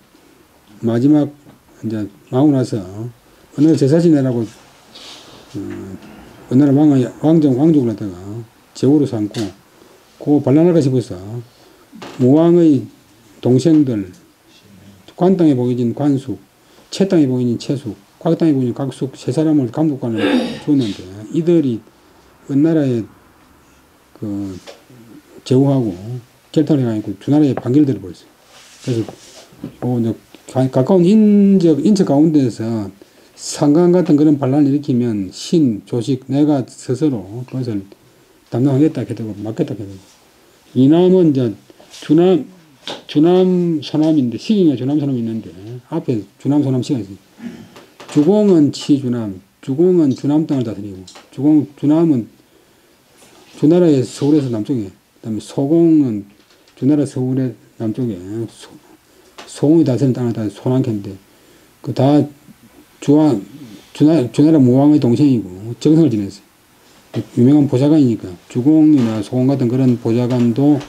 마지막 이제 망하고 나서 은나라 제사지내라고 은나라 왕족을 갖다가 제후로 삼고 그 반란할까 싶어서 무왕의 동생들 관땅에 보이진 관숙 채땅에 보이진 채숙 곽땅에 보이진 곽숙 세 사람을 감독관을 줬는데 이들이 은나라의 그 제후하고 결탁을 해가지고 두 나라에 반결들을 벌였어요. 그래서 가까운 인척 가운데서 상강 같은 그런 반란을 일으키면 신, 조식, 내가 스스로 그것을 담당하겠다 했다고 맡겠다 했다고. 이남은 이제 주남 소남인데 시기가 주남 소남이 있는데 앞에 주남 소남 시가 있어요. 주공은 치주남, 주공은 주남 땅을 다스리고 주남은 주나라의 서울에서 남쪽에 그다음에 소공은 주나라 서울의 남쪽에 소공이 다스리는 땅을 다 소남캐인데 그 다 주나라 무왕의 동생이고 정성을 지냈어요. 유명한 보좌관이니까 주공이나 소공 같은 그런 보좌관도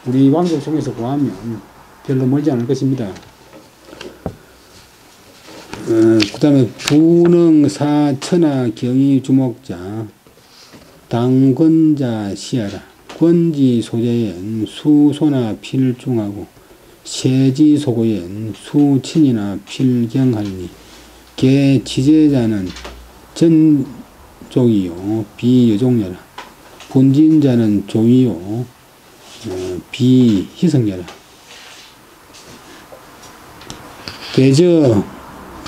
우리 왕족 속에서 구하면 별로 멀지 않을 것입니다. 그 다음에 부능사천하 경의주목자 당권자 시하라. 권지 소재엔 수소나 필중하고 세지 소고엔 수친이나 필경하리니 개 지제자는 전족이요 비여종녀라. 본진자는 조이요 비희성녀라.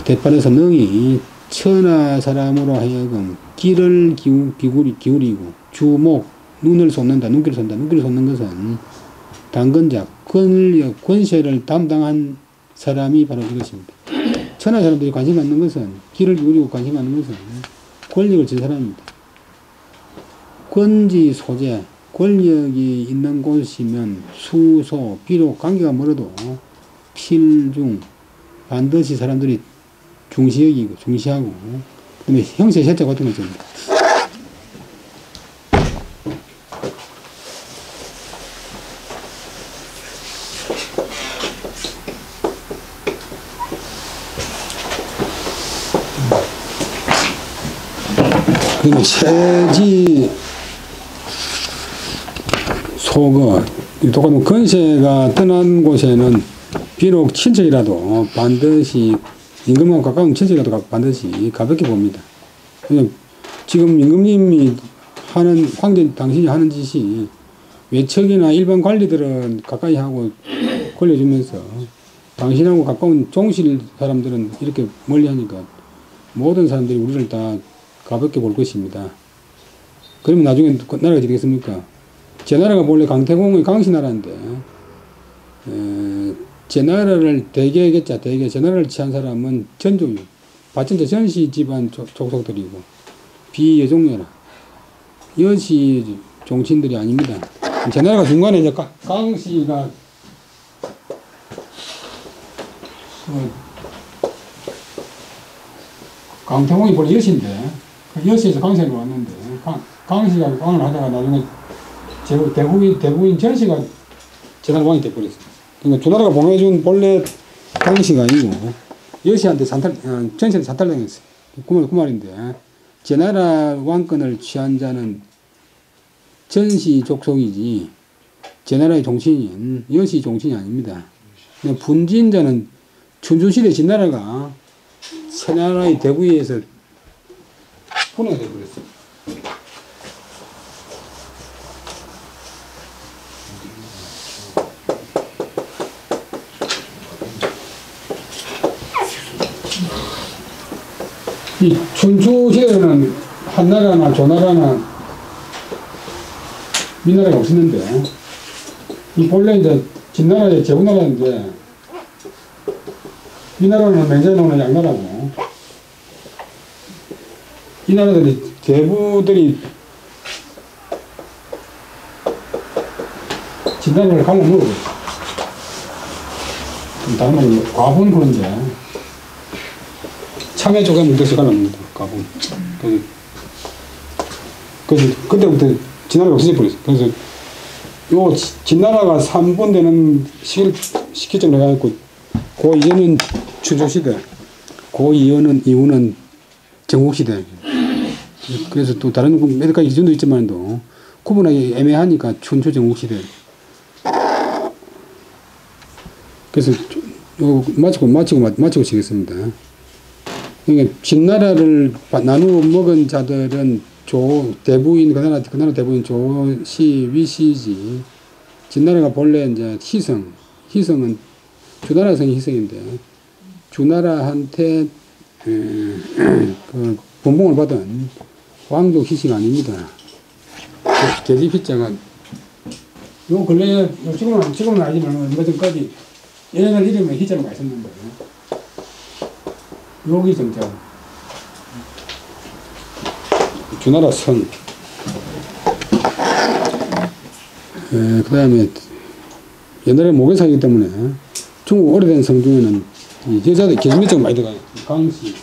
대팔에서 능이 천하 사람으로 하여금 끼를 기울이고 주목 눈을 쏟는다. 눈길을 쏟는다. 눈길을 쏟는 것은 당근자 권세를 담당한 사람이 바로 이것입니다. 천하 사람들이 관심 갖는 것은 귀를 기울이고 관심 갖는 것은 권력을 진 사람입니다. 권지 소재 권력이 있는 곳이면 수소 비록 관계가 멀어도 필중 반드시 사람들이 중시하고 그다음에 형세 세자 같은 거 있습니다. 그리고 세지 토거, 똑같은 건세가 떠난 곳에는 비록 친척이라도 반드시 임금과 가까운 친척이라도 반드시 가볍게 봅니다. 지금 임금님이 하는 황제 당신이 하는 짓이 외척이나 일반 관리들은 가까이 하고 걸려주면서 당신하고 가까운 종실 사람들은 이렇게 멀리 하니까 모든 사람들이 우리를 다 가볍게 볼 것입니다. 그러면 나중에 나라가 어떻게 되겠습니까? 제 나라가 본래 강태공의 강씨나라인데 제 나라를 대개 제 나라를 취한 사람은 전조유, 바천자 전씨 집안 족속들이고 비여종녀라 여씨 종친들이 아닙니다. 제 나라가 중간에 이제 강씨가 강태공이 본래 여씨인데 그 여씨에서 강씨로 왔는데 강씨가 왕을 하다가 나중에 대부인 전씨가 제나라 왕이 돼버렸어요. 그러니까 주나라가 보내준 본래 강씨가 아니고 여씨한테 전씨한테 산탈당했어요. 그 말인데 제나라 왕권을 취한 자는 전씨 족속이지 제나라의 종친인 여씨 종친이 아닙니다. 분진자는 춘추시대 진나라가 새나라의 대구에서 분해가 되어버렸어요. 이 춘추시대에는 한나라나 조나라나 민나라가 없었는데 이 본래 이제 진나라의 제후나라인데 이 나라는 맹자노는 양나라고 이 나라들이 대부들이 진나라를 가면 물어버렸어. 다른 말로 과분 그런데 참외 쪽에 뭉쳐서 가는 과분. 그래서 그때부터 진나라가 없어져 버렸어. 그래서 요 진나라가 3분 되는 시기점으로 해갖고 그 이전은 춘추시대, 그 이후는 전국시대. 그래서 또 다른 몇 가지 기준도 있지만도 구분하기 애매하니까 춘추 전국시대. 그래서 요 마치고 치겠습니다. 그러니까 진나라를 나누어 먹은 자들은 대부인 그 나라 대부인 조씨 위씨지. 진나라가 본래 이제 희성은 주나라 성이 희성인데 주나라한테 그 분봉을 받은 왕족 희씨가 아닙니다. 계집 희자가 요 근래에 지금은 아니지만 얼마 전까지 옛날 이름에 희자가 많이 썼는데 여기 정자 주나라 성 그 다음에 옛날에 모계사이기 때문에 중국 오래된 성 중에는 여자들 계집몇자가 많이 들어가요. 강씨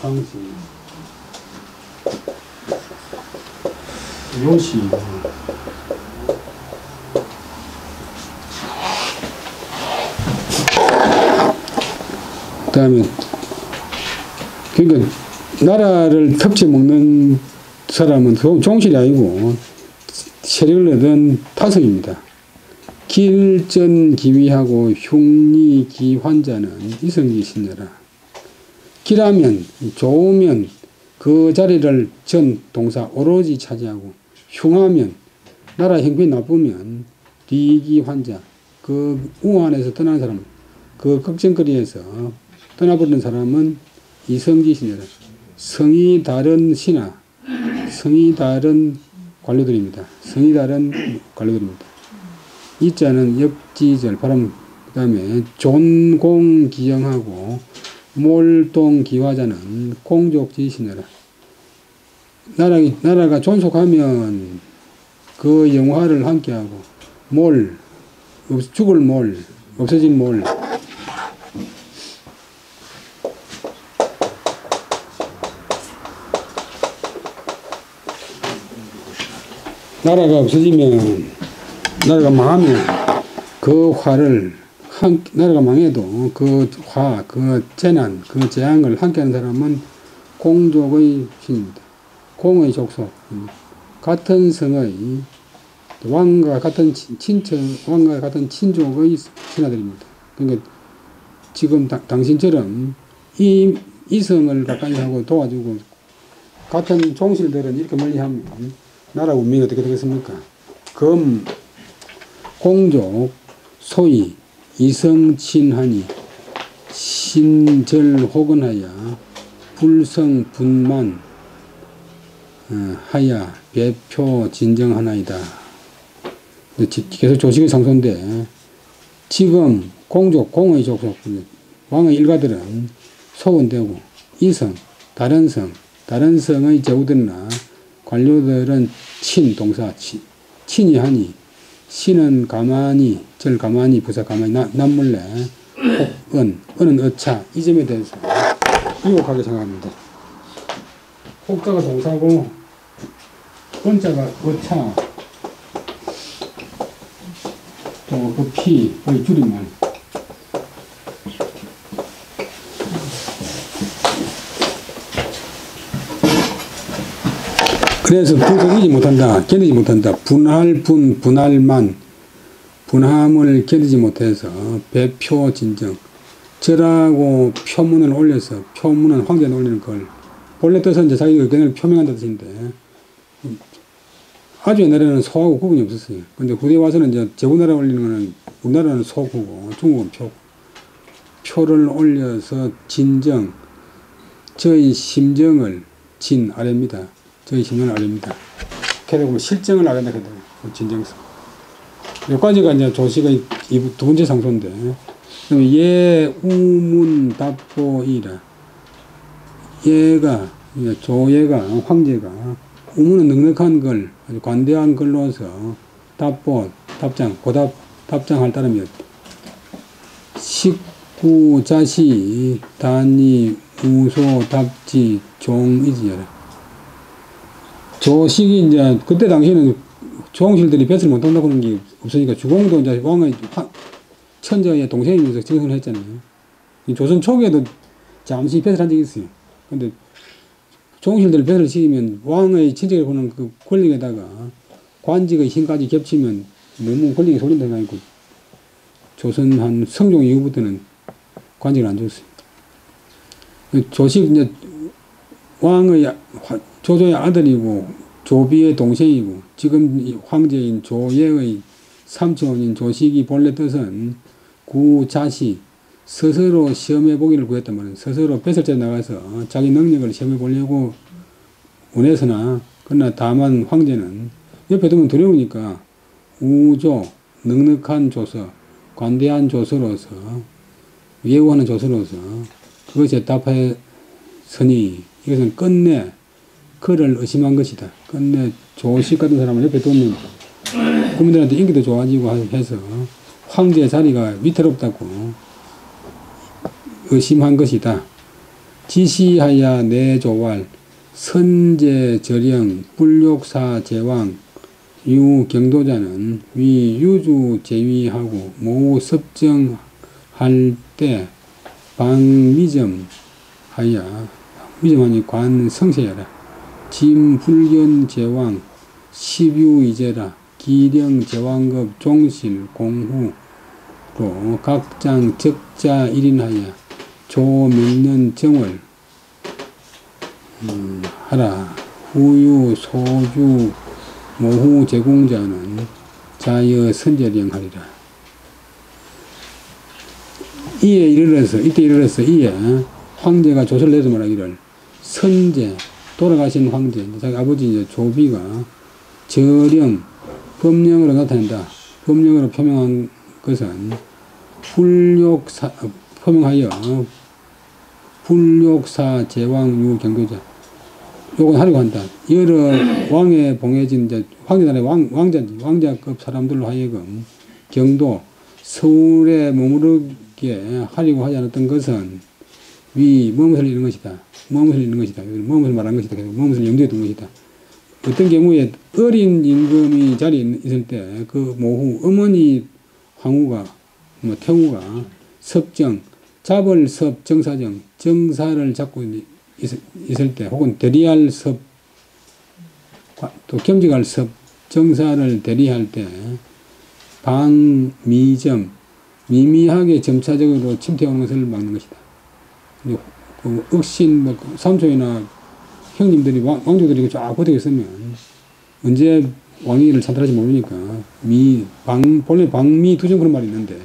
요시 그 다음에 그러니까 나라를 섭취 먹는 사람은 종실이 아니고 세력을 얻은 타성입니다. 길전기위하고 흉리기환자는 이성기신여라. 길하면 좋으면 그 자리를 전 동사 오로지 차지하고 흉하면 나라 형편이 나쁘면 리기환자 그 우환에서 떠나는 사람 그 걱정거리에서 떠나버리는 사람은 이성기신여라. 성이 다른 신하 성이 다른 관료들입니다. 이 자는 역지절 바람 그 다음에 존공기영하고 몰동기화자는 공족지신여라. 나라가 존속하면 그 영화를 함께하고 죽을 몰 없어진 몰 나라가 없어지면 나라가 망하면 그 화를 나라가 망해도 그 화, 그 재난, 그 재앙을 함께하는 사람은 공족의 신입니다. 공의 족속 같은 성의 왕과 같은 왕과 같은 친족의 신하들입니다. 그러니까 지금 당신처럼 이성을 가까이 하고 도와주고 같은 종실들은 이렇게 멀리 하면 나라 운명이 어떻게 되겠습니까? 검, 공족, 소위 이성친하니 신절호건하여 불성분만 하야 배표 진정하나이다. 계속 조식의 상소인데 지금 공족, 공의 족속, 왕의 일가들은 소원되고 이성, 다른 성의 제후들이나 관료들은 친동사, 친이 하니 신은 가만히, 절 가만히, 부사 가만히, 남몰래, 은은 어차, 이 점에 대해서 유혹하게 생각합니다. 혹자가 동사고, 은자가 어차, 또 그 피의 줄임말. 그래서 분석이지 못한다, 견디지 못한다. 분할만, 분함을 견디지 못해서 배표 진정. 절하고 표문을 올려서, 표문은 황제에 올리는 걸. 본래 뜻은 이제 자기 의견을 표명한다는 뜻인데, 아주 옛날에는 소하고 구분이 없었어요. 근데 후대에 와서는 이제 제후나라 올리는 거는, 우리나라는 소구고, 중국은 표. 표를 올려서 진정, 저희 심정을 진 아래입니다. 저희 심정을 아래입니다. 걔네 보면 실정을 아래다 그래요. 진정성. 여기까지가 이제 조식의 두 번째 상소인데, 그러면 예, 우문, 답보이라. 얘가, 조예가, 황제가, 우문은 넉넉한 걸, 아주 관대한 걸로서 답보, 답장, 고답, 답장할 따르면, 식구, 자시, 단위, 우소, 답지, 종이지여라. 조식이 이제 그때 당시에는 종실들이 뱃을 못 한다고 하는 게 없으니까 주공도 이제 왕의 천자의 동생이면서 증선을 했잖아요. 조선 초기에도 잠시 뱃을 한 적이 있어요. 근데 종실들 뱃을 시키면 왕의 친척을 보는 그 권력에다가 관직의 힘까지 겹치면 너무 권력이 소린다는 거 아니고 조선 한 성종 이후부터는 관직을 안 줬어요. 조식 이제 왕의 조조의 아들이고 조비의 동생이고 지금 황제인 조예의 삼촌인 조식이 본래 뜻은 구자시 스스로 시험해 보기를 구했단 말이에요. 스스로 뱃을째 나가서 자기 능력을 시험해 보려고 원해서나 그러나 다만 황제는 옆에 두면 두려우니까 우조 넉넉한 조서 관대한 조서로서 예우하는 조서로서 그것에 답했으니 이것은 끝내 그를 의심한 것이다. 끝내 조식 같은 사람을 옆에 두면 국민들한테 인기도 좋아지고 해서 황제의 자리가 위태롭다고 의심한 것이다. 지시하야 내조왈 선제 절영 불욕사 제왕 유경도자는 위 유주 제위하고 모 섭정할 때 방미점 하야 미점하니 관성세여라. 진불견 제왕 십유이제라. 기령 제왕급 종실 공후로 각장 적자 1인하여 조명년 정월 하라. 후유 소주 모후 제공자는 자여 선제령하리라. 이때 이르러서 이에 황제가 조서를 내서 말하기를 선제 돌아가신 황제 자기 아버지 이제 조비가 저령 법령으로 나타낸다. 법령으로 표명한 것은 표명하여 불욕사 제왕 유경도자 요건 하려고 한다. 여러 왕에 봉해진 이제 황제단의 왕자급 사람들로 하여금 경도 서울에 머무르게 하려고 하지 않았던 것은 위 무엇을 이런 것이다. 무엇을 말한 것이다. 무엇을 염두에 둔 것이다. 어떤 경우에 어린 임금이 자리에 있을 때 그 모후 어머니 황후가 태후가 섭정 잡을 섭 정사정 정사를 잡고 있을 때 혹은 대리할 섭 또 겸직할 섭 정사를 대리할 때 방미점, 미미하게 점차적으로 침투해오는 것을 막는 것이다. 그 억신, 뭐 삼촌이나 형님들이 왕족들이 쫙 버티고 있으면 언제 왕위를 찬탈할지 모르니까 본래 방미두정 그런 말이 있는데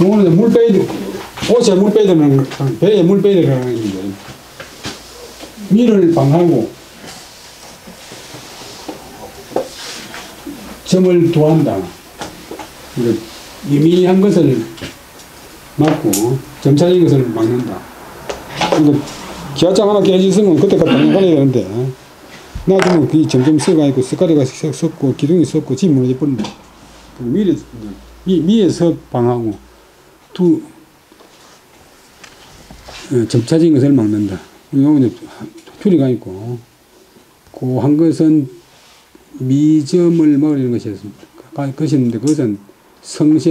요거는 물 빼야 돼. 옷에 물 빼야 되는, 배에 물 빼야 되는 건데, 미를 방하고, 점을 도한다. 그러니까 미미한 것을 막고, 점차적인 것을 막는다. 그러니까 기아장 하나 깨졌으면 그때까지 당장 가야 되는데, 나중에 그게 점점 썩어가지고, 색깔이가 썩고, 기둥이 썩고, 집이 무너져 버린다. 미에서 방하고, 점차적인 것을 막는다. 이거는 줄이가 있고, 그 한 것은 미점을 막으려는 것이었습니다. 그것은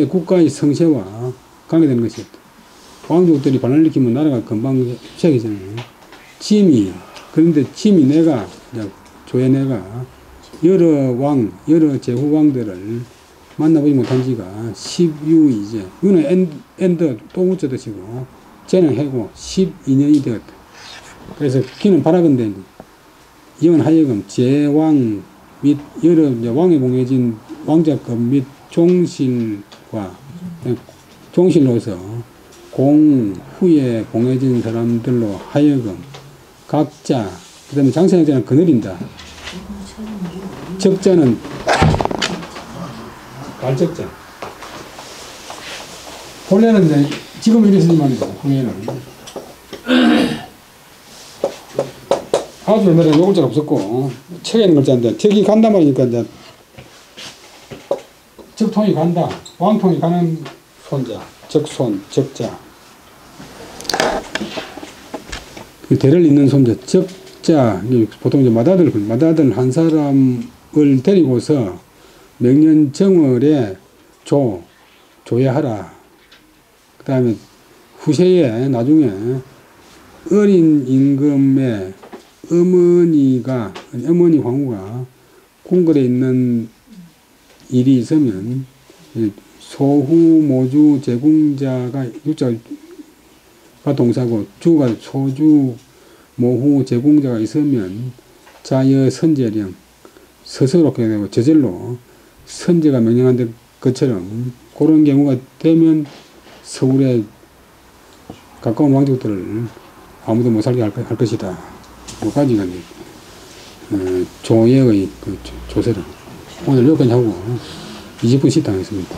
국가의 성세와 관계되는 것이었다. 왕족들이 반을 일으키면 나라가 금방 시작이잖아요. 그런데 조예내가 여러 제후왕들을 만나보지 못한 지가 10유이제. 이거는 또 묻혀드시고, 쟤는 해고 12년이 되었다. 그래서 기는 바라건대, 이원 하여금 제왕 및 여러 왕에 봉해진 왕자급 및 종실로서 공 후에 봉해진 사람들로 하여금 각자, 그 다음에 장생자는 거느린다. 적자는 발적자. 본래는 이제 지금 이랬으니만 후에는 아주 옛날에 요글자가 없었고 책에 있는 글자인데 책이 간단 말이니까 이제 적통이 간다. 왕통이 가는 손자, 적손, 적자. 대를 잇는 손자, 적자. 보통 이제 맏아들 한 사람을 데리고서 명년정월에 조회하라. 그 다음에 후세에 나중에 어린 임금의 어머니 황후가 궁궐에 있는 일이 있으면 소후 모주 제궁자가 유자가 동사고 주가 소주 모후 제궁자가 있으면 자여 선제령 스스로 되고 저절로 선제가 명령한 것처럼 그런 경우가 되면 서울에 가까운 왕족들을 아무도 못 살게 할 것이다. 요까지가 조예의 조세를 오늘 여기까지 하고 20분 쉬다 하겠습니다.